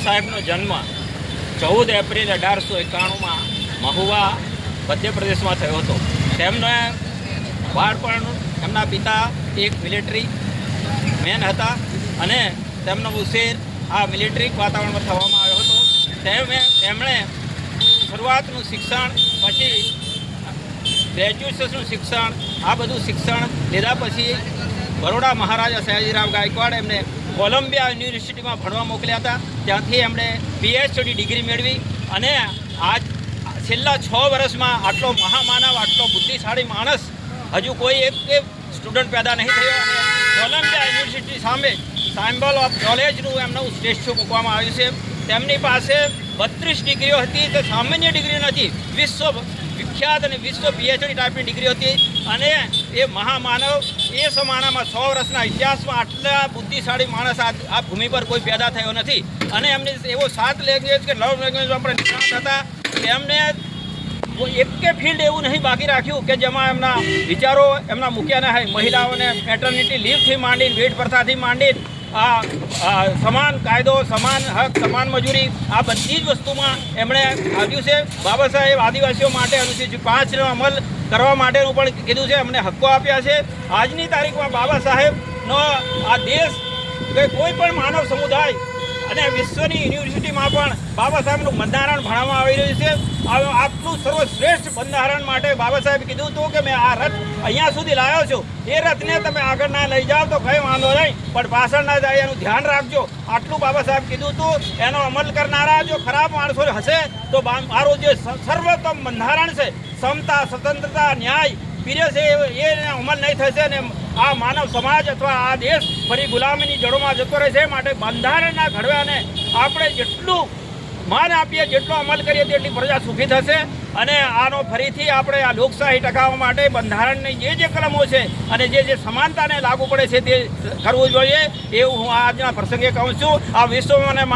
સાહેબનો જન્મ 14 એપ્રિલ 1891માં મહુવા મધ્યપ્રદેશમાં થયો હતો. તેમને બાળપણ એમના પિતા એક મિલિટરી મેન હતા અને તેમનો ઉછેર આ મિલિટરી વાતાવરણમાં થવામાં આવ્યો હતો. તેમણે શરૂઆતનું શિક્ષણ, પછી ગ્રેજ્યુએશનનું શિક્ષણ, આ બધું શિક્ષણ લીધા પછી બરોડા મહારાજા સયાજીરાવ ગાયકવાડ એમને કોલંબિયા યુનિવર્સિટીમાં ભણવા મોકલ્યા હતા. ત્યાંથી એમણે PhD ડિગ્રી મેળવી અને આજ છેલ્લા 6 વર્ષમાં આટલો મહામાનવ, આટલો બુદ્ધિશાળી માણસ હજુ કોઈ એક સ્ટુડન્ટ પેદા નહીં થયો અને કોલંબિયા યુનિવર્સિટી સામે સાયમ્બલ ઓફ નોલેજનું એમનું સ્ટેચ્યુ મૂકવામાં આવ્યું છે. તેમની પાસે 32 ડિગ્રીઓ હતી, તે સામાન્ય ડિગ્રી નથી, વિશ્વ વિખ્યાત અને વિશ્વ PhD ટાઈપની ડિગ્રી હતી. અને એ મહામાનવ એ સમાનામાં 100 વર્ષના ઇતિહાસમાં આટલા બુદ્ધિશાળી માણસ આ ભૂમિ પર કોઈ પેદા થયો નથી. અને એમને એવો 7 લેંગ્વેજ કે 9 લેંગ્વેજમાં પણ નિષ્ણાત હતા. તેમને એક ફિલ્ડ એવું નહીં બાકી રાખ્યું કે જેમાં એમના વિચારો એમના મૂક્યા ના હોય. મહિલાઓને મેટર્નિટી લીવથી માંડીને વેટ પ્રથાથી માંડીને સમાન કાયદો, સમાન હક, સમાન મજૂરી, આ બધી જ વસ્તુમાં એમણે આવ્યું છે. બાબા સાહેબ આદિવાસીઓ માટે અનુસૂચિત 5નો અમલ કરવા માટેનું પણ કીધું છે, એમને હક્કો આપ્યા છે. આજની તારીખમાં બાબા સાહેબનો આ દેશ કે કોઈ પણ માનવ સમુદાય અને વિશ્વની યુનિવર્સિટીમાં પણ બાબા સાહેબનું બંધારણ ભણવામાં આવી રહ્યું છે. આટલું સર્વશ્રેષ્ઠ બંધારણ માટે બાબા સાહેબ કીધું હતું કે મેં આ રથ અહીંયા સુધી લાવ્યો છું, એ રથને તમે આગળ ના લઈ જાઓ તો કંઈ વાંધો નહીં, પણ પાછળ ના જાય એનું ધ્યાન રાખજો. આટલું બાબા સાહેબ કીધું હતું. એનો અમલ કરનારા જો ખરાબ માણસો હશે તો મારું જે સર્વોત્તમ બંધારણ છે, સમતા, સ્વતંત્રતા, ન્યાય પીરે છે, એ અમલ નહીં થશે ને આ માનવ સમાજ અથવા આ દેશ ફરી ગુલામીની જડોમાં જતો રહે છે. માટે બંધારણના ઘડવાને આપણે જેટલું માન આપીએ, જેટલો અમલ કરીએ તેટલી પ્રજા સુખી થશે. અને આનો ફરીથી આપણે આ લોકશાહી ટકાવવા માટે બંધારણની જે કલમો છે અને જે સમાનતાને લાગુ પડે છે તે કરવું જોઈએ, એવું હું આજના પ્રસંગે કહું છું. આ વિશ્વમાં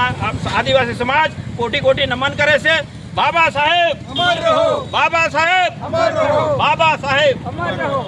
આદિવાસી સમાજ કોટી કોટી નમન કરે છે. બાબા સાહેબ અમર રહો, બાબા સાહેબ અમર રહો, બાબા સાહેબ અમર રહો.